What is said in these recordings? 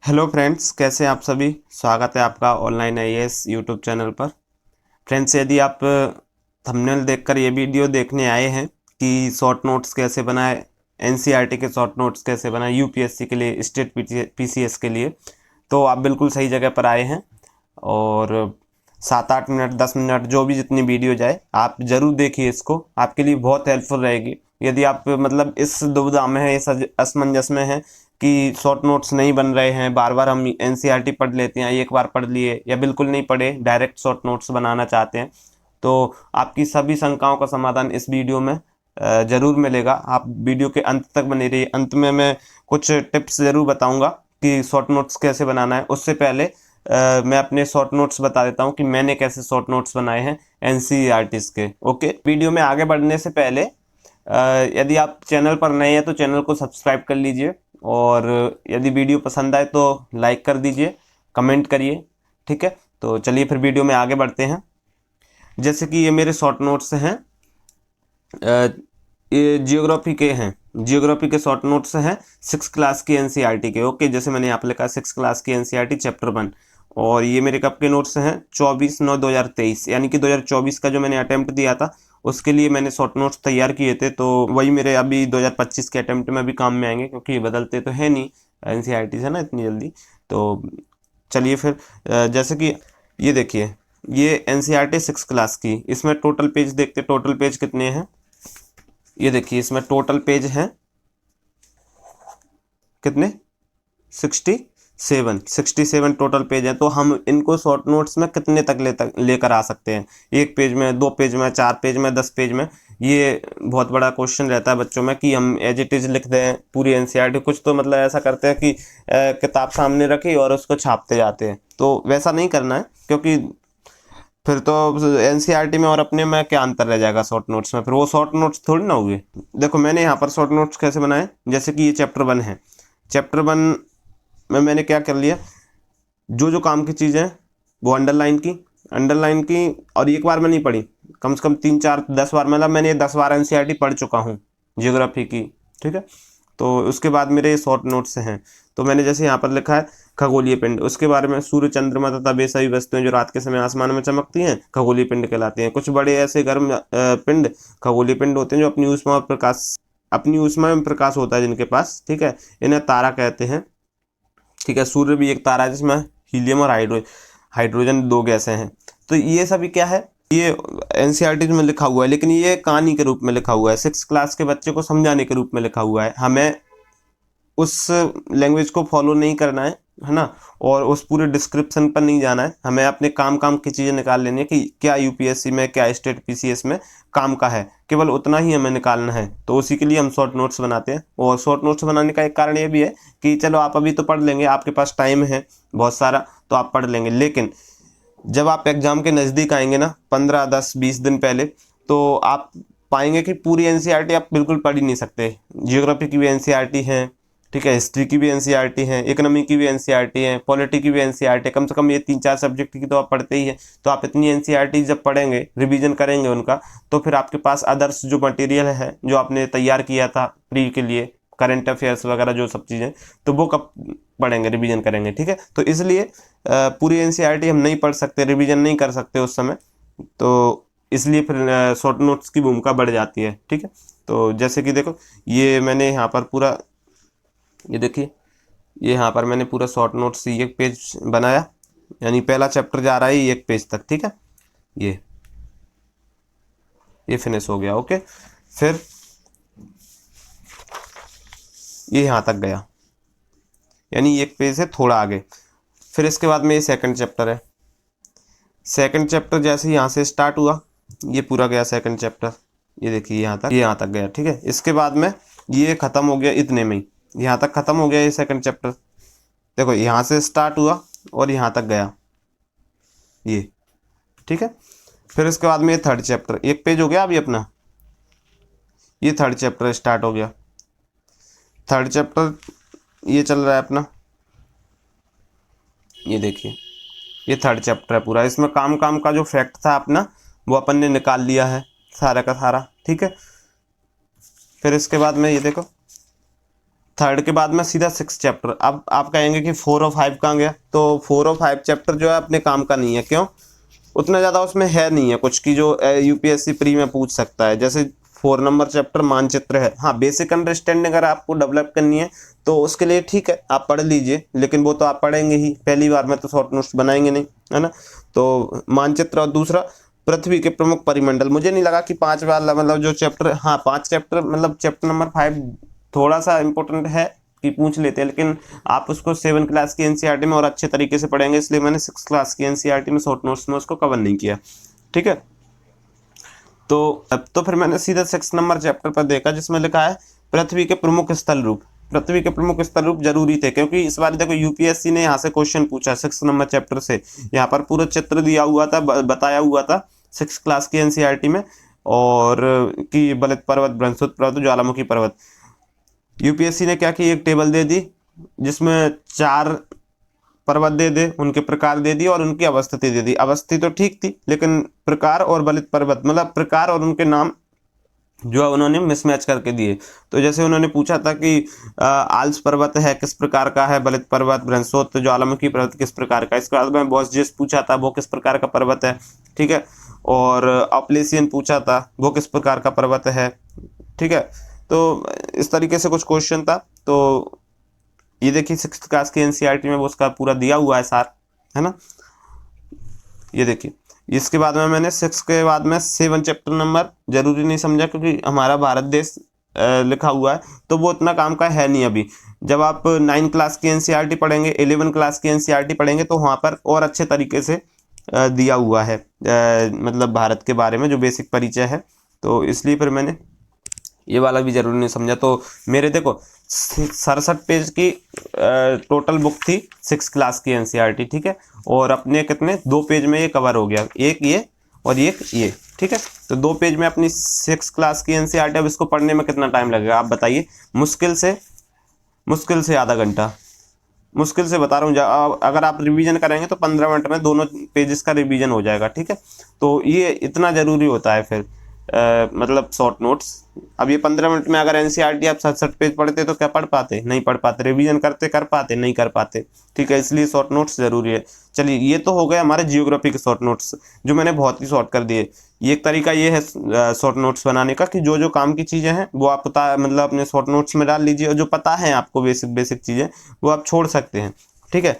Hello friends, कैसे हैं आप सभी। स्वागत है आपका ऑनलाइन आईएएस यूट्यूब चैनल पर। फ्रेंड्स, यदि आप थंबनेल देखकर ये वीडियो देखने आए हैं कि शॉर्ट नोट्स कैसे बनाए, एनसीईआरटी के शॉर्ट नोट्स कैसे बनाए यूपीएससी के लिए, स्टेट पीसीएस के लिए, तो आप बिल्कुल सही जगह पर आए हैं। और 7-8 मिनट 10 मिनट जो भी जितनी वीडियो जाए आप ज़रूर देखिए, इसको आपके लिए बहुत हेल्पफुल रहेगी। यदि आप मतलब इस दुविधा में हैं, इस असमंजस में हैं कि शॉर्ट नोट्स नहीं बन रहे हैं, बार बार हम एनसीईआरटी पढ़ लेते हैं, एक बार पढ़ लिए या बिल्कुल नहीं पढ़े, डायरेक्ट शॉर्ट नोट्स बनाना चाहते हैं, तो आपकी सभी शंकाओं का समाधान इस वीडियो में ज़रूर मिलेगा। आप वीडियो के अंत तक बने रहिए। अंत में मैं कुछ टिप्स ज़रूर बताऊंगा कि शॉर्ट नोट्स कैसे बनाना है। उससे पहले मैं अपने शॉर्ट नोट्स बता देता हूं कि मैंने कैसे शॉर्ट नोट्स बनाए हैं एनसीईआरटीज़ के। ओके, वीडियो में आगे बढ़ने से पहले यदि आप चैनल पर नए हैं तो चैनल को सब्सक्राइब कर लीजिए, और यदि वीडियो पसंद आए तो लाइक कर दीजिए, कमेंट करिए। ठीक है, तो चलिए फिर वीडियो में आगे बढ़ते हैं। जैसे कि ये मेरे शॉर्ट नोट्स हैं, ये जियोग्राफी के हैं, जियोग्राफी के शॉर्ट नोट्स हैं 6 क्लास की एनसीईआरटी के। ओके, जैसे मैंने यहाँ पे लिखा 6 क्लास की एनसीईआरटी चैप्टर 1। और ये मेरे कब के नोट्स हैं, 24/9/2023, यानी कि 2024 का जो मैंने अटेम्प्ट दिया था उसके लिए मैंने शॉर्ट नोट्स तैयार किए थे। तो वही मेरे अभी 2025 के अटेम्प्ट में भी काम में आएंगे, क्योंकि ये बदलते तो है नहीं एनसीईआरटी से ना इतनी जल्दी। तो चलिए फिर जैसे कि ये देखिए, ये एनसीईआरटी 6 क्लास की, इसमें टोटल पेज देखते, टोटल पेज कितने हैं। ये देखिए, इसमें टोटल पेज हैं कितने, 67 टोटल पेज है। तो हम इनको शॉर्ट नोट्स में कितने तक लेकर आ सकते हैं, 1 पेज में, 2 पेज में, 4 पेज में, 10 पेज में। ये बहुत बड़ा क्वेश्चन रहता है बच्चों में कि हम एज इट इज़ लिख दें पूरी एनसीईआरटी। कुछ तो मतलब ऐसा करते हैं कि किताब सामने रखी और उसको छापते जाते हैं, तो वैसा नहीं करना है, क्योंकि फिर तो एनसीईआरटी में और अपने में क्या अंतर रह जाएगा शॉर्ट नोट्स में, फिर वो शॉर्ट नोट्स थोड़ी ना हुए। देखो मैंने यहाँ पर शॉर्ट नोट्स कैसे बनाए, जैसे कि ये चैप्टर 1 है। चैप्टर 1 में मैंने क्या कर लिया, जो जो काम की चीज़ें हैं वो अंडरलाइन की, और एक बार में नहीं पढ़ी, कम से कम 3-4-10 बार, मतलब मैंने 10 बार एनसीईआरटी पढ़ चुका हूँ जियोग्राफी की। ठीक है, तो उसके बाद मेरे शॉर्ट नोट्स हैं। तो मैंने जैसे यहाँ पर लिखा है खगोलीय पिंड, उसके बारे में, सूर्य चंद्रमा तथा वे सभी वस्तुएं जो रात के समय आसमान में चमकती हैं खगोलीय पिंड कहलाती हैं। कुछ बड़े ऐसे गर्म पिंड खगोलीय पिंड होते हैं जो अपनी ऊष्मा में प्रकाश होता है जिनके पास। ठीक है, इन्हें तारा कहते हैं। ठीक है, सूर्य भी एक तारा है जिसमें हीलियम और हाइड्रोजन 2 गैसें हैं। तो ये सभी क्या है, ये एनसीईआरटी में लिखा हुआ है, लेकिन ये कहानी के रूप में लिखा हुआ है, 6 क्लास के बच्चे को समझाने के रूप में लिखा हुआ है। हमें उस लैंग्वेज को फॉलो नहीं करना है ना, और उस पूरे डिस्क्रिप्शन पर नहीं जाना है। हमें अपने काम की चीज़ें निकाल लेनी है कि क्या यूपीएससी में, क्या स्टेट पीसीएस में काम का है, केवल उतना ही हमें निकालना है। तो उसी के लिए हम शॉर्ट नोट्स बनाते हैं। और शॉर्ट नोट्स बनाने का एक कारण ये भी है कि चलो आप अभी तो पढ़ लेंगे, आपके पास टाइम है बहुत सारा, तो आप पढ़ लेंगे, लेकिन जब आप एग्जाम के नज़दीक आएंगे ना, 15-10-20 दिन पहले, तो आप पाएंगे कि पूरी एनसीईआरटी आप बिल्कुल पढ़ ही नहीं सकते। जियोग्राफी की भी एनसीईआरटी है, ठीक है, हिस्ट्री की भी एनसीईआरटी है, इकोनॉमी की भी एनसीईआरटी है, पॉलिटी की भी एनसीईआरटी है। कम से कम ये 3-4 सब्जेक्ट की तो आप पढ़ते ही हैं। तो आप इतनी एनसीईआरटी जब पढ़ेंगे, रिवीजन करेंगे उनका, तो फिर आपके पास अदर्स जो मटेरियल है जो आपने तैयार किया था प्री के लिए, करंट अफेयर्स वगैरह जो सब चीज़ें, तो वो कब पढ़ेंगे, रिवीजन करेंगे। ठीक है, तो इसलिए पूरी एनसीईआरटी हम नहीं पढ़ सकते, रिवीजन नहीं कर सकते उस समय, तो इसलिए फिर शॉर्ट नोट्स की भूमिका बढ़ जाती है। ठीक है, तो जैसे कि देखो, ये मैंने यहाँ पर पूरा, ये देखिए, ये यहाँ पर मैंने पूरा शॉर्ट नोट्स 1 पेज बनाया, यानी पहला चैप्टर जा रहा है 1 पेज तक। ठीक है, ये फिनिश हो गया। ओके, फिर ये यहाँ तक गया, यानी 1 पेज से थोड़ा आगे। फिर इसके बाद में ये सेकंड चैप्टर है। सेकंड चैप्टर जैसे यहाँ से स्टार्ट हुआ, ये पूरा गया सेकंड चैप्टर। ये देखिए यहाँ तक, ये यहाँ तक गया। ठीक है, इसके बाद में ये ख़त्म हो गया इतने में ही, यहाँ तक ख़त्म हो गया ये सेकंड चैप्टर। देखो यहाँ से स्टार्ट हुआ और यहाँ तक गया ये। ठीक है, फिर इसके बाद में ये थर्ड चैप्टर, 1 पेज हो गया अभी अपना, ये थर्ड चैप्टर स्टार्ट हो गया। थर्ड चैप्टर ये चल रहा है अपना, ये देखिए, ये थर्ड चैप्टर है पूरा। इसमें काम का जो फैक्ट था अपना, वो अपन ने निकाल लिया है सारा का सारा। ठीक है, फिर इसके बाद में ये देखो, थर्ड के बाद में सीधा 6 चैप्टर। अब आप कहेंगे कि 4 और 5 कहाँ गया, तो 4 और 5 चैप्टर जो है अपने काम का नहीं है। क्यों? उतना ज़्यादा उसमें है नहीं है कुछ की जो यूपीएससी प्री में पूछ सकता है। जैसे 4 नंबर चैप्टर मानचित्र है, हाँ बेसिक अंडरस्टैंडिंग अगर आपको डेवलप करनी है तो उसके लिए ठीक है आप पढ़ लीजिए, लेकिन वो तो आप पढ़ेंगे ही, पहली बार में तो शॉर्ट नोट्स बनाएंगे नहीं, है ना। तो मानचित्र और दूसरा पृथ्वी के प्रमुख परिमंडल। मुझे नहीं लगा कि 5 वाला मतलब जो चैप्टर, हाँ 5 चैप्टर मतलब चैप्टर नंबर 5 थोड़ा सा इंपॉर्टेंट है कि पूछ लेते हैं, लेकिन आप उसको 7 क्लास की एनसीईआरटी में और अच्छे तरीके से पढ़ेंगे, इसलिए मैंने 6 क्लास की एनसीईआरटी में शॉर्ट नोट्स में उसको कवर नहीं किया। ठीक है, तो अब तो फिर मैंने सीधा 6 नंबर चैप्टर पर देखा जिसमें लिखा है पृथ्वी के प्रमुख स्थल रूप। पृथ्वी के प्रमुख स्थल रूप जरूरी थे, क्योंकि इस बार देखो यूपीएससी ने यहाँ से क्वेश्चन पूछा 6 नंबर चैप्टर से। यहाँ पर पूरा चित्र दिया हुआ था, बताया हुआ था 6 क्लास की एनसीईआरटी में, और कि बलित पर्वत, बृहस्पति पर्वत, ज्वालामुखी पर्वत। यूपीएससी ने क्या की, एक टेबल दे दी जिसमें 4 पर्वत दे दे, उनके प्रकार दे दिए और उनकी अवस्थिति दे दी। अवस्थिति तो ठीक थी, लेकिन प्रकार और बलित पर्वत मतलब प्रकार और उनके नाम जो है उन्होंने मिसमैच करके दिए। तो जैसे उन्होंने पूछा था कि आल्स पर्वत है किस प्रकार का है, बलित पर्वत, बृहस्पति, ज्वालामुखी पर्वत किस प्रकार का। इसके बाद में बॉसजिस पूछा था वो किस प्रकार का पर्वत है, ठीक है। और अपलेसियन पूछा था वो किस प्रकार का पर्वत है, ठीक है। तो इस तरीके से कुछ क्वेश्चन था। तो ये देखिए 6th क्लास की एनसीईआरटी में वो उसका पूरा दिया हुआ है सार, है ना। ये देखिए, इसके बाद में मैंने 6 के बाद में 7 चैप्टर नंबर जरूरी नहीं समझा, क्योंकि हमारा भारत देश लिखा हुआ है तो वो इतना काम का है नहीं अभी। जब आप 9 क्लास की एनसीईआरटी पढ़ेंगे, 11 क्लास की एनसीईआरटी पढ़ेंगे तो वहाँ पर और अच्छे तरीके से दिया हुआ है मतलब भारत के बारे में जो बेसिक परिचय है। तो इसलिए फिर मैंने ये वाला भी जरूरी नहीं समझा। तो मेरे देखो 67 पेज की टोटल बुक थी 6 क्लास की एनसीईआरटी, ठीक है। और अपने कितने 2 पेज में ये कवर हो गया, एक ये और एक ये, ठीक है। तो 2 पेज में अपनी 6 क्लास की एनसीईआरटी। अब इसको पढ़ने में कितना टाइम लगेगा आप बताइए? मुश्किल से आधा घंटा, मुश्किल से बता रहा हूँ। अगर आप रिवीजन करेंगे तो 15 मिनट में दोनों पेजेस का रिवीजन हो जाएगा, ठीक है। तो ये इतना ज़रूरी होता है फिर मतलब शॉर्ट नोट्स। अब ये 15 मिनट में अगर एनसीईआरटी आप 67 पेज पढ़ते तो क्या पढ़ पाते? नहीं पढ़ पाते। रिवीजन करते कर पाते? नहीं कर पाते, ठीक है। इसलिए शॉर्ट नोट्स ज़रूरी है। चलिए, ये तो हो गए हमारे जियोग्राफी के शॉर्ट नोट्स जो मैंने बहुत ही शॉर्ट कर दिए। ये एक तरीका ये है शॉर्ट नोट्स बनाने का कि जो जो काम की चीज़ें हैं वो आप पता मतलब अपने शॉर्ट नोट्स में डाल लीजिए, और जो पता है आपको बेसिक चीज़ें वो आप छोड़ सकते हैं, ठीक है।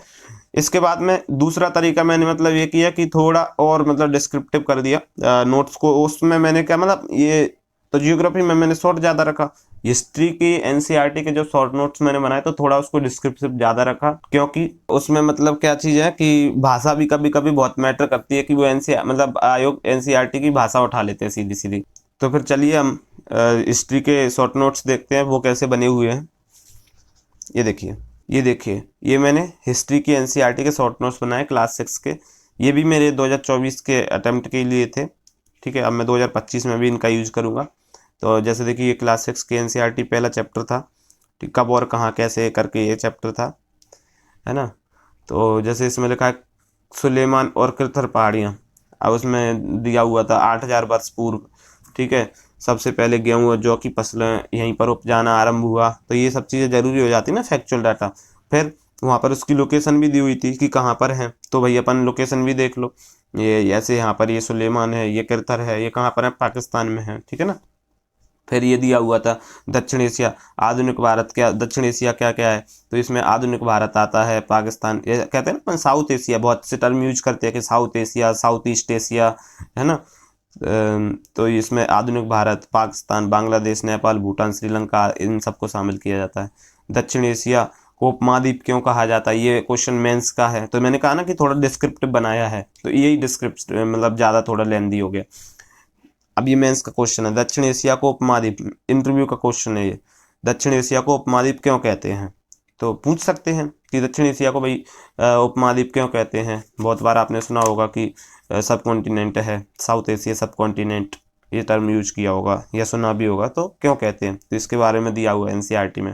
इसके बाद में दूसरा तरीका मैंने मतलब ये किया कि थोड़ा और मतलब डिस्क्रिप्टिव कर दिया नोट्स को। उसमें मैंने क्या मतलब ये तो जियोग्राफी में मैंने शॉर्ट ज़्यादा रखा। हिस्ट्री की एनसीईआरटी के जो शॉर्ट नोट्स मैंने बनाए तो थोड़ा उसको डिस्क्रिप्टिव ज़्यादा रखा, क्योंकि उसमें मतलब क्या चीज़ है कि भाषा भी कभी कभी बहुत मैटर करती है कि वो मतलब आयोग एनसीईआरटी की भाषा उठा लेते हैं सीधी सीधी। तो फिर चलिए हम हिस्ट्री के शॉर्ट नोट्स देखते हैं वो कैसे बने हुए हैं। ये देखिए ये मैंने हिस्ट्री की एनसीईआरटी के शॉर्ट नोट्स बनाए क्लास 6 के। ये भी मेरे 2024 के अटेम्प्ट के लिए थे, ठीक है। अब मैं 2025 में भी इनका यूज करूँगा। तो जैसे देखिए ये क्लास 6 की एनसीईआरटी पहला चैप्टर था, ठीक, कब और कहाँ कैसे करके ये चैप्टर था, है ना। तो जैसे इसमें लिखा है सुलेमान और कृथर पहाड़ियाँ। अब उसमें दिया हुआ था 8000 वर्ष पूर्व, ठीक है। सबसे पहले गेहूँ और जौ की फसलें यहीं पर उपजाना आरंभ हुआ। तो ये सब चीज़ें ज़रूरी हो जाती है ना, फैक्चुअल डाटा। फिर वहाँ पर उसकी लोकेशन भी दी हुई थी कि कहाँ पर है, तो भाई अपन लोकेशन भी देख लो। ये ऐसे यहाँ पर ये सुलेमान है, ये किरथर है, ये कहाँ पर है? पाकिस्तान में है, ठीक है ना। फिर ये दिया हुआ था दक्षिण एशिया, आधुनिक भारत क्या, दक्षिण एशिया क्या क्या है, तो इसमें आधुनिक भारत आता है, पाकिस्तान, ये कहते हैं ना साउथ एशिया, बहुत से टर्म यूज करते हैं कि south Asia, south east Asia, है ना। तो इसमें आधुनिक भारत, पाकिस्तान, बांग्लादेश, नेपाल, भूटान, श्रीलंका, इन सबको शामिल किया जाता है। दक्षिण एशिया को उपमहाद्वीप क्यों कहा जाता है? ये क्वेश्चन मेंस का है, तो मैंने कहा ना कि थोड़ा डिस्क्रिप्टिव बनाया है, तो यही डिस्क्रिप्टिव मतलब ज़्यादा थोड़ा लेंदी हो गया। अब ये मेंस का क्वेश्चन है, दक्षिण एशिया को उपमहाद्वीप, इंटरव्यू का क्वेश्चन है ये, दक्षिण एशिया को उपमहाद्वीप क्यों कहते हैं? तो पूछ सकते हैं कि दक्षिण एशिया को भाई उपमहाद्वीप क्यों कहते हैं। बहुत बार आपने सुना होगा कि सब कॉन्टिनेंट है, साउथ एशिया सब कॉन्टिनेंट, ये टर्म यूज किया होगा या सुना भी होगा, तो क्यों कहते हैं, तो इसके बारे में दिया हुआ है एनसीईआरटी में।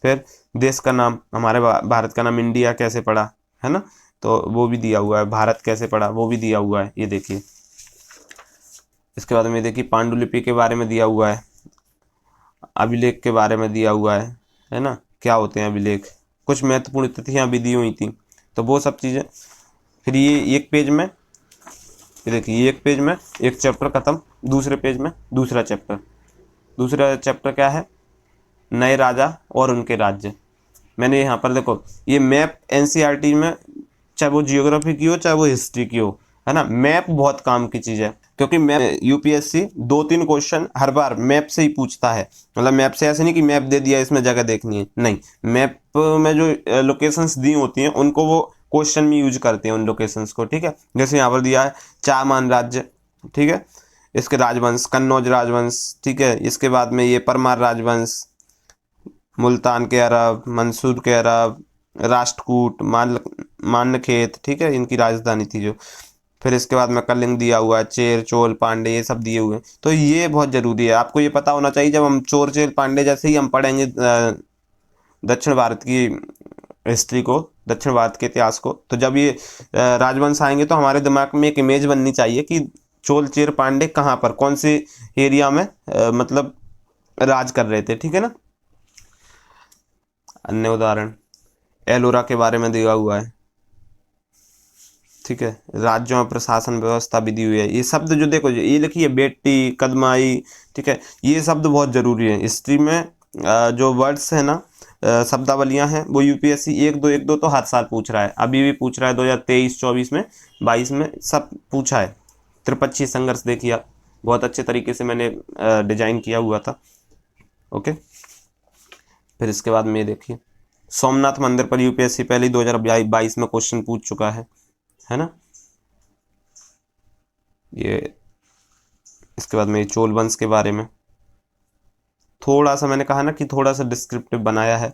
फिर देश का नाम, हमारे भारत का नाम इंडिया कैसे पड़ा, है ना, तो वो भी दिया हुआ है। भारत कैसे पड़ा वो भी दिया हुआ है, ये देखिए। इसके बाद में देखिए पांडुलिपि के बारे में दिया हुआ है, अभिलेख के बारे में दिया हुआ है ना। क्या होते हैं अभिलेख, कुछ महत्वपूर्ण तिथियां भी दी हुई थी, तो वो सब चीज़ें। फिर ये एक पेज में, ये देखिए एक पेज में एक चैप्टर खत्म, दूसरे पेज में दूसरा चैप्टर। दूसरा चैप्टर क्या है, नए राजा और उनके राज्य। मैंने यहाँ पर देखो ये मैप एनसीईआरटी में, चाहे वो जियोग्राफी की हो चाहे वो हिस्ट्री की हो, है ना, मैप बहुत काम की चीज़ है, क्योंकि मैप यूपीएससी 2-3 क्वेश्चन हर बार मैप से ही पूछता है। मतलब मैप से ऐसे नहीं कि मैप दे दिया इसमें जगह देखनी है, नहीं, मैप में जो लोकेशंस दी होती हैं उनको वो क्वेश्चन में यूज करते हैं उन लोकेशंस को, ठीक है। जैसे यहाँ पर दिया है चामान राज्य, ठीक है, इसके राजवंश कन्नौज राजवंश, ठीक है, इसके बाद में ये परमार राजवंश, मुल्तान के अरब, मंसूर के अरब, राष्ट्रकूट, मान्यखेत, ठीक है, इनकी राजधानी थी जो। फिर इसके बाद में कलिंग दिया हुआ है, चेर चोल पांडे, ये सब दिए हुए हैं। तो ये बहुत जरूरी है, आपको ये पता होना चाहिए। जब हम चोर चेर पांडे जैसे ही हम पढ़ेंगे दक्षिण भारत की हिस्ट्री को, दक्षिण भारत के इतिहास को, तो जब ये राजवंश आएंगे तो हमारे दिमाग में एक इमेज बननी चाहिए कि चोल चेर पांडे कहाँ पर कौन से एरिया में मतलब राज कर रहे थे, ठीक है ना। अन्य उदाहरण एलोरा के बारे में दिया हुआ है, ठीक है, राज्यों में प्रशासन व्यवस्था भी दी हुई है। ये शब्द जो देखो ये लिखिए, बेटी कदमाई, ठीक है, ये शब्द बहुत जरूरी है हिस्ट्री में। जो वर्ड्स है ना, शब्दावलियां हैं, वो यूपीएससी 1-2 तो हर साल पूछ रहा है, अभी भी पूछ रहा है 2023-24 में, 22 में सब पूछा है। त्रिपक्षीय संघर्ष देखिए आप, बहुत अच्छे तरीके से मैंने डिजाइन किया हुआ था। ओके, फिर इसके बाद में देखिए सोमनाथ मंदिर पर यूपीएससी पहले ही 2022 में क्वेश्चन पूछ चुका है ना। ये इसके बाद में चोल वंश के बारे में थोड़ा सा मैंने कहा ना कि थोड़ा सा डिस्क्रिप्टिव बनाया है,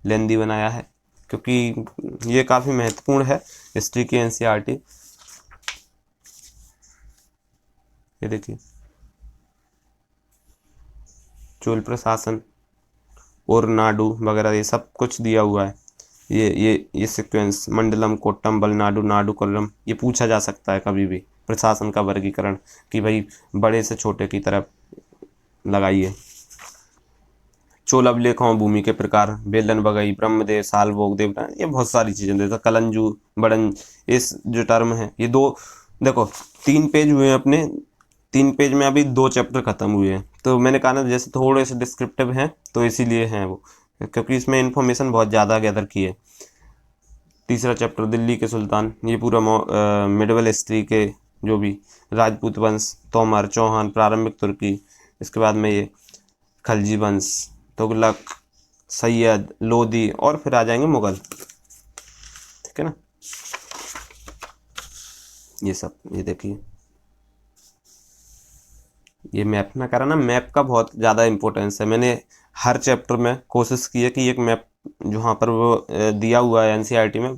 लेंदी बनाया है, क्योंकि ये काफ़ी महत्वपूर्ण है हिस्ट्री की एनसीईआरटी। ये देखिए चोल प्रशासन और नाडु वगैरह ये सब कुछ दिया हुआ है। ये सीक्वेंस मंडलम कोट्टम बलनाडु नाडु कोल्लम, ये पूछा जा सकता है कभी भी। प्रशासन का वर्गीकरण कि भाई बड़े से छोटे की तरफ लगाइए। चोल अभिलेखों भूमि के प्रकार, बेलन बगई, ब्रह्मदेव, सालभोग देवता, ये बहुत सारी चीजें जैसे कलंजू बड़न, इस जो टर्म है ये दो। देखो 3 पेज हुए हैं अपने, 3 पेज में अभी 2 चैप्टर खत्म हुए हैं, तो मैंने कहा ना जैसे थोड़े से डिस्क्रिप्टिव हैं तो इसीलिए हैं वो, क्योंकि इसमें इंफॉर्मेशन बहुत ज़्यादा गैदर की है। तीसरा चैप्टर दिल्ली के सुल्तान, ये पूरा मिडवल हिस्ट्री के जो भी राजपूत वंश, तोमर, चौहान, प्रारंभिक तुर्की, इसके बाद में ये खलजी वंश, तुगलक, सैयद, लोदी, और फिर आ जाएंगे मुगल, ठीक है ना। ये सब ये देखिए, ये मैप में करा ना, मैप का बहुत ज़्यादा इंपॉर्टेंस है। मैंने हर चैप्टर में कोशिश की है कि एक मैप जहाँ पर वो दिया हुआ है एनसीईआरटी में,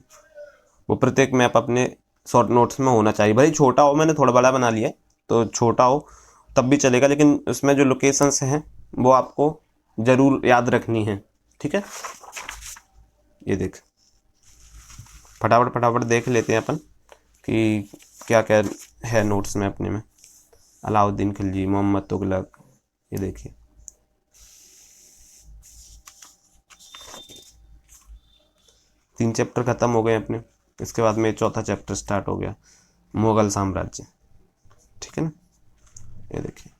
वो प्रत्येक मैप अपने शॉर्ट नोट्स में होना चाहिए। भाई छोटा हो, मैंने थोड़ा बड़ा बना लिया है तो छोटा हो तब भी चलेगा, लेकिन उसमें जो लोकेशंस हैं वो आपको ज़रूर याद रखनी है, ठीक है। ये देख फटाफट फटाफट देख लेते हैं अपन कि क्या क्या है नोट्स में अपने में। अलाउद्दीन खिलजी, मोहम्मद तुगलक, ये देखिए 3 चैप्टर खत्म हो गए अपने। इसके बाद में चौथा चैप्टर स्टार्ट हो गया, मुगल साम्राज्य, ठीक है ना। ये देखिए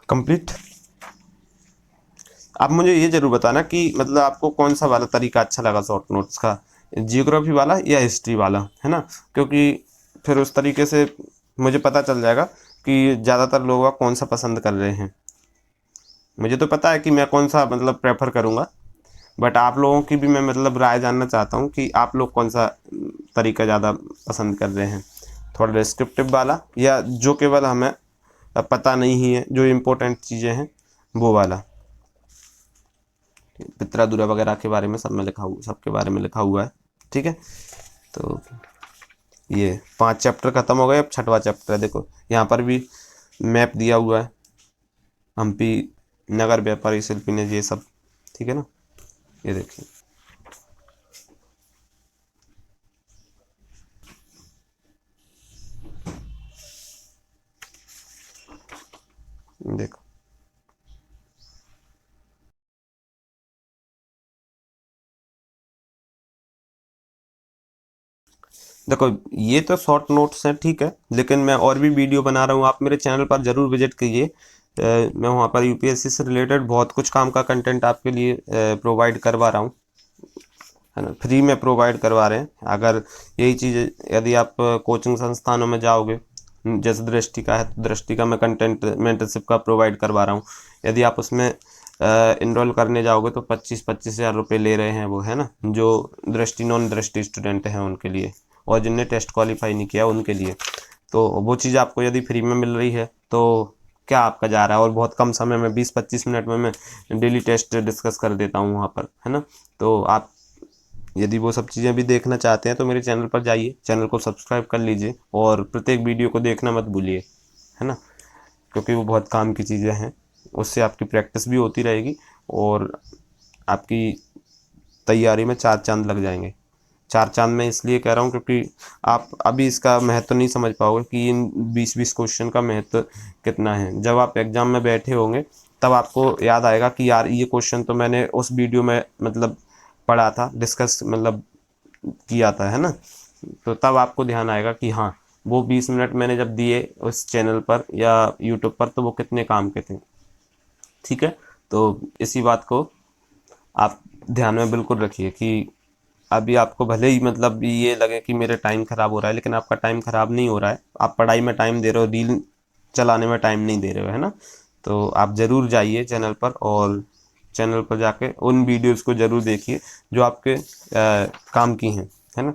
कंप्लीट। आप मुझे ये जरूर बताना कि मतलब आपको कौन सा वाला तरीका अच्छा लगा शॉर्ट नोट्स का, जियोग्राफी वाला या हिस्ट्री वाला, है ना, क्योंकि फिर उस तरीके से मुझे पता चल जाएगा कि ज़्यादातर लोग कौन सा पसंद कर रहे हैं। मुझे तो पता है कि मैं कौन सा मतलब प्रेफर करूँगा, बट आप लोगों की भी मैं मतलब राय जानना चाहता हूँ कि आप लोग कौन सा तरीका ज़्यादा पसंद कर रहे हैं, थोड़ा डिस्क्रिप्टिव वाला या जो केवल हमें पता नहीं ही है जो इम्पोर्टेंट चीज़ें हैं वो वाला। पित्रादुरा वगैरह के बारे में सब में लिखा हुआ, सबके बारे में लिखा हुआ है, ठीक है। तो ये 5 चैप्टर खत्म हो गए, अब 6वां चैप्टर है। देखो यहाँ पर भी मैप दिया हुआ है, हम्पी नगर व्यापारी शिल्पी ने, ये सब, ठीक है ना। ये देखिए देखो देखो ये तो शॉर्ट नोट्स हैं, ठीक है, लेकिन मैं और भी वीडियो बना रहा हूँ, आप मेरे चैनल पर ज़रूर विजिट कीजिए। मैं वहाँ पर यूपीएससी से रिलेटेड बहुत कुछ काम का कंटेंट आपके लिए प्रोवाइड करवा रहा हूँ, है ना, फ्री में प्रोवाइड करवा रहे हैं। अगर यही चीज़ यदि आप कोचिंग संस्थानों में जाओगे, जैसे दृष्टि का है तो दृष्टि का मैं कंटेंट मेंटरशिप का प्रोवाइड करवा रहा हूँ, यदि आप उसमें इनरोल करने जाओगे तो 25,000 रुपये ले रहे हैं वो, है ना, जो दृष्टि नॉन दृष्टि स्टूडेंट हैं उनके लिए, और जिनने टेस्ट क्वालिफाई नहीं किया उनके लिए। तो वो चीज़ आपको यदि फ्री में मिल रही है तो क्या आपका जा रहा है, और बहुत कम समय में 20-25 मिनट में मैं डेली टेस्ट डिस्कस कर देता हूँ वहाँ पर, है ना। तो आप यदि वो सब चीज़ें भी देखना चाहते हैं तो मेरे चैनल पर जाइए, चैनल को सब्सक्राइब कर लीजिए और प्रत्येक वीडियो को देखना मत भूलिए, है ना, क्योंकि वो बहुत काम की चीज़ें हैं। उससे आपकी प्रैक्टिस भी होती रहेगी और आपकी तैयारी में चार चांद लग जाएंगे। चार चांद मैं इसलिए कह रहा हूँ क्योंकि आप अभी इसका महत्व नहीं समझ पाओगे कि इन 20-20 क्वेश्चन का महत्व कितना है। जब आप एग्ज़ाम में बैठे होंगे तब आपको याद आएगा कि यार ये क्वेश्चन तो मैंने उस वीडियो में मतलब पढ़ा था, डिस्कस मतलब किया था, है ना। तो तब आपको ध्यान आएगा कि हाँ, वो 20 मिनट मैंने जब दिए उस चैनल पर या यूट्यूब पर तो वो कितने काम के थे, ठीक है। तो इसी बात को आप ध्यान में बिल्कुल रखिए कि अभी आपको भले ही मतलब ये लगे कि मेरे टाइम ख़राब हो रहा है, लेकिन आपका टाइम ख़राब नहीं हो रहा है, आप पढ़ाई में टाइम दे रहे हो, रील चलाने में टाइम नहीं दे रहे हो, है ना। तो आप ज़रूर जाइए चैनल पर और चैनल पर जाके उन वीडियोस को ज़रूर देखिए जो आपके काम की हैं, है ना।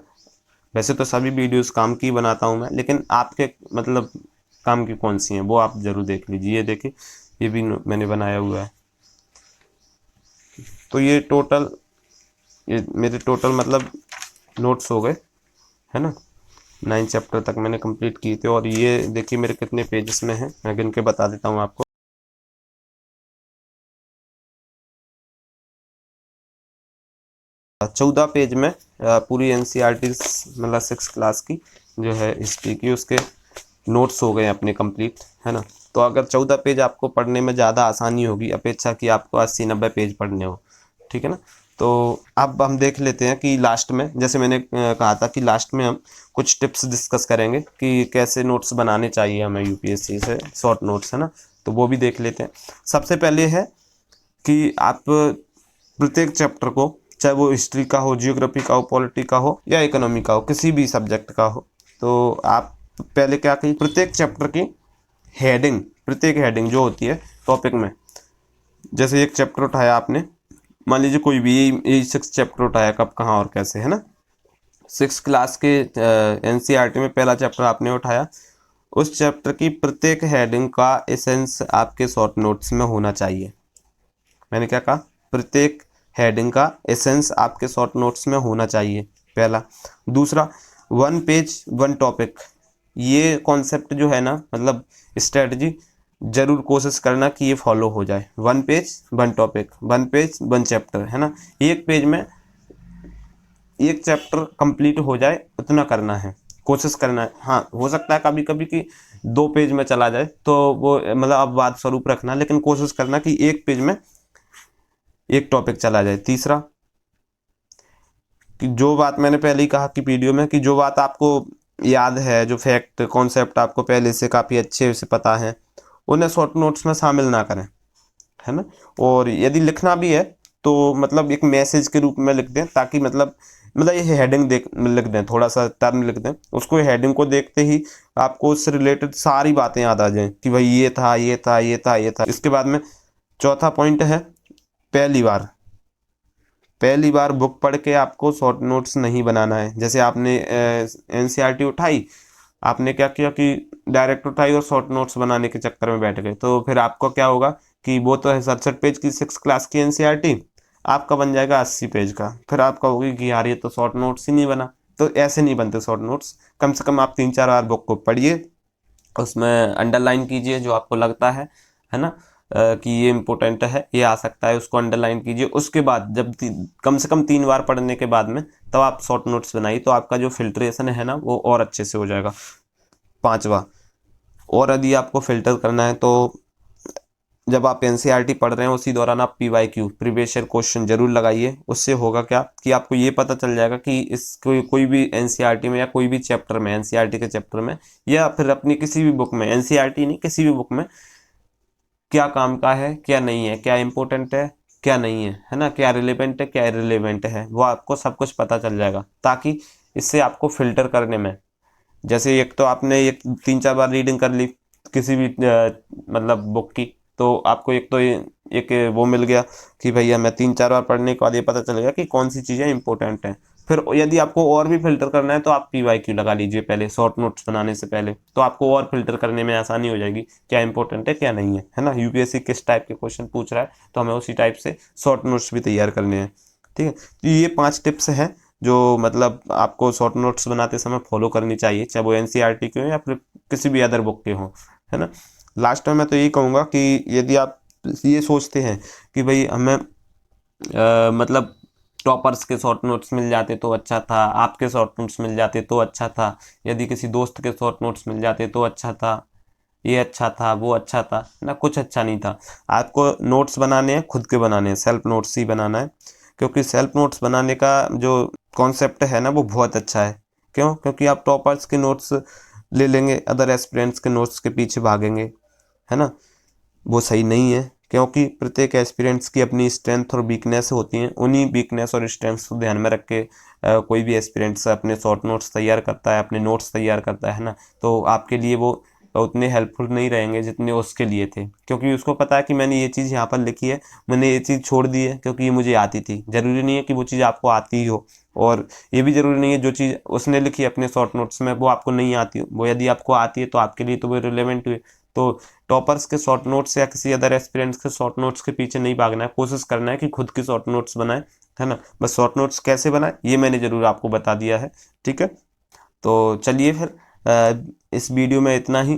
वैसे तो सभी वीडियोस काम की बनाता हूँ मैं, लेकिन आपके मतलब काम की कौन सी हैं वो आप ज़रूर देख लीजिए। ये देखिए, ये भी मैंने बनाया हुआ है। तो ये मेरे टोटल मतलब नोट्स हो गए, है ना। 9 चैप्टर तक मैंने कंप्लीट किए थे और ये देखिए मेरे कितने पेजेस में हैं, मैं गिन के बता देता हूँ आपको। 14 पेज में पूरी एनसीईआरटी मतलब 6 क्लास की जो है हिस्ट्री की, उसके नोट्स हो गए अपने कंप्लीट, है ना। तो अगर 14 पेज आपको पढ़ने में ज़्यादा आसानी होगी अपेक्षा कि आपको 80-90 पेज पढ़ने हो, ठीक है ना। तो अब हम देख लेते हैं कि लास्ट में, जैसे मैंने कहा था कि लास्ट में हम कुछ टिप्स डिस्कस करेंगे कि कैसे नोट्स बनाने चाहिए हमें यूपीएससी से, शॉर्ट नोट्स, है ना। तो वो भी देख लेते हैं। सबसे पहले है कि आप प्रत्येक चैप्टर को, चाहे वो हिस्ट्री का हो, जियोग्राफी का हो, पॉलिटी का हो या इकोनॉमी का हो, किसी भी सब्जेक्ट का हो, तो आप पहले क्या करिए, प्रत्येक चैप्टर की हेडिंग, प्रत्येक हेडिंग जो होती है टॉपिक में, जैसे एक चैप्टर उठाया आपने, मान लीजिए कोई भी यही 6 चैप्टर उठाया, कब कहाँ और कैसे, है ना। 6 क्लास के एनसीईआरटी में पहला चैप्टर आपने उठाया, उस चैप्टर की प्रत्येक हेडिंग का एसेंस आपके शॉर्ट नोट्स में होना चाहिए। मैंने क्या कहा, प्रत्येक हेडिंग का एसेंस आपके शॉर्ट नोट्स में होना चाहिए, पहला। दूसरा, 1 पेज 1 टॉपिक, ये कॉन्सेप्ट जो है ना, मतलब स्ट्रेटजी, जरूर कोशिश करना कि ये फॉलो हो जाए। 1 पेज 1 टॉपिक, 1 पेज 1 चैप्टर, है ना। एक पेज में एक चैप्टर कंप्लीट हो जाए उतना करना है, कोशिश करना है। हाँ, हो सकता है कभी कभी कि 2 पेज में चला जाए तो वो मतलब अब बात स्वरूप रखना, लेकिन कोशिश करना कि एक पेज में एक टॉपिक चला जाए। तीसरा, कि जो बात मैंने पहले ही कहा कि वीडियो में, कि जो बात आपको याद है, जो फैक्ट कॉन्सेप्ट आपको पहले से काफ़ी अच्छे से पता है, उन्हें शॉर्ट नोट्स में शामिल ना करें, है ना। और यदि लिखना भी है तो मतलब एक मैसेज के रूप में लिख दें, ताकि मतलब ये हेडिंग लिख दें, थोड़ा सा टर्म लिख दें, उसको हेडिंग को देखते ही आपको उससे रिलेटेड सारी बातें याद आ जाएं कि भाई ये था, ये था, ये था, ये था। इसके बाद में चौथा पॉइंट है, पहली बार पहली बार बुक पढ़ के आपको शॉर्ट नोट्स नहीं बनाना है। जैसे आपने एनसीईआरटी उठाई, आपने क्या किया कि डायरेक्ट उठाई और शॉर्ट नोट्स बनाने के चक्कर में बैठ गए, तो फिर आपको क्या होगा कि वो तो है 67 पेज की 6 क्लास की एनसीईआरटी, आपका बन जाएगा 80 पेज का। फिर आप कहोगे कि यार ये तो शॉर्ट नोट्स ही नहीं बना। तो ऐसे नहीं बनते शॉर्ट नोट्स। कम से कम आप 3-4 बार बुक को पढ़िए, उसमें अंडरलाइन कीजिए जो आपको लगता है ना, कि ये इम्पोर्टेंट है, ये आ सकता है, उसको अंडरलाइन कीजिए। उसके बाद जब कम से कम 3 बार पढ़ने के बाद में तब आप शॉर्ट नोट्स बनाइए, तो आपका जो फिल्ट्रेशन है ना वो और अच्छे से हो जाएगा। पांचवा, और यदि आपको फिल्टर करना है तो जब आप एनसीईआरटी पढ़ रहे हैं उसी दौरान आप पीवाईक्यू प्रीवियस ईयर क्वेश्चन जरूर लगाइए। उससे होगा क्या कि आपको ये पता चल जाएगा कि इस कोई भी एनसीईआरटी में या कोई भी चैप्टर में, एनसीईआरटी के चैप्टर में या फिर अपनी किसी भी बुक में, एनसीईआरटी नहीं किसी भी बुक में, क्या काम का है क्या नहीं है, क्या इंपॉर्टेंट है क्या नहीं है ना, क्या रिलेवेंट है क्या इररिलेवेंट है, वो आपको सब कुछ पता चल जाएगा। ताकि इससे आपको फिल्टर करने में, जैसे एक तो आपने एक 3-4 बार रीडिंग कर ली किसी भी मतलब बुक की, तो आपको एक तो एक वो मिल गया कि भैया मैं 3-4 बार पढ़ने के बाद ये पता चल गया कि कौन सी चीज़ें इंपॉर्टेंट हैं। फिर यदि आपको और भी फिल्टर करना है तो आप पीवाईक्यू लगा लीजिए पहले, शॉर्ट नोट्स बनाने से पहले, तो आपको और फिल्टर करने में आसानी हो जाएगी क्या इंपॉर्टेंट है क्या नहीं है ना। यूपीएससी किस टाइप के क्वेश्चन पूछ रहा है तो हमें उसी टाइप से शॉर्ट नोट्स भी तैयार करने हैं। ठीक है, तो ये 5 टिप्स हैं जो मतलब आपको शॉर्ट नोट्स बनाते समय फॉलो करनी चाहिए, चाहे वो एनसीईआरटी के हो या फिर किसी भी अदर बुक के हो, है ना। लास्ट में मैं तो यही कहूँगा कि यदि आप ये सोचते हैं कि भाई हमें मतलब टॉपर्स के शॉर्ट नोट्स मिल जाते तो अच्छा था, आपके शॉर्ट नोट्स मिल जाते तो अच्छा था, यदि किसी दोस्त के शॉर्ट नोट्स मिल जाते तो अच्छा था, ये अच्छा था वो अच्छा था ना, कुछ अच्छा नहीं था। आपको नोट्स बनाने हैं, खुद के बनाने हैं, सेल्फ नोट्स ही बनाना है। क्योंकि सेल्फ नोट्स बनाने का जो कॉन्सेप्ट है ना वो बहुत अच्छा है। क्यों? क्योंकि आप टॉपर्स के नोट्स ले लेंगे, अदर एस्पिरेंट्स के नोट्स के पीछे भागेंगे, है ना, वो सही नहीं है। क्योंकि प्रत्येक एस्पिरेंट्स की अपनी स्ट्रेंथ और वीकनेस होती हैं, उन्हीं वीकनेस और स्ट्रेंथ्स को ध्यान में रख के कोई भी एस्पिरेंट्स अपने शॉर्ट नोट्स तैयार करता है, अपने नोट्स तैयार करता है ना, तो आपके लिए वो उतने हेल्पफुल नहीं रहेंगे जितने उसके लिए थे। क्योंकि उसको पता है कि मैंने ये चीज़ यहाँ पर लिखी है, मैंने ये चीज़ छोड़ दी है क्योंकि ये मुझे आती थी। ज़रूरी नहीं है कि वो चीज़ आपको आती ही हो, और ये भी ज़रूरी नहीं है जो चीज़ उसने लिखी है अपने शॉर्ट नोट्स में वो आपको नहीं आती हो। वो यदि आपको आती है तो आपके लिए तो वो रिलेवेंट हुई। तो टॉपर्स के शॉर्ट नोट्स या किसी अदर एस्पिरेंट्स के शॉर्ट नोट्स के पीछे नहीं भागना है, कोशिश करना है कि खुद के शॉर्ट नोट्स बनाएं, है ना। बस शॉर्ट नोट्स कैसे बनाएं ये मैंने ज़रूर आपको बता दिया है। ठीक है, तो चलिए फिर इस वीडियो में इतना ही।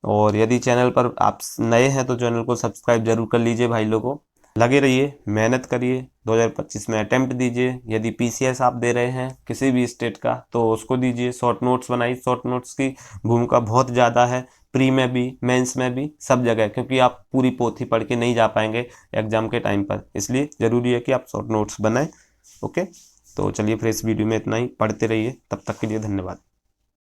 और यदि चैनल पर आप नए हैं तो चैनल को सब्सक्राइब जरूर कर लीजिए भाई लोगों। लगे रहिए, मेहनत करिए, 2025 में अटेम्प्ट दीजिए। यदि पीसीएस आप दे रहे हैं किसी भी स्टेट का तो उसको दीजिए, शॉर्ट नोट्स बनाइए। शॉर्ट नोट्स की भूमिका बहुत ज़्यादा है, प्री में भी मेंस में भी सब जगह, क्योंकि आप पूरी पोथी पढ़ के नहीं जा पाएंगे एग्जाम के टाइम पर, इसलिए ज़रूरी है कि आप शॉर्ट नोट्स बनाएं। ओके, तो चलिए फिर इस वीडियो में इतना ही, पढ़ते रहिए, तब तक के लिए धन्यवाद।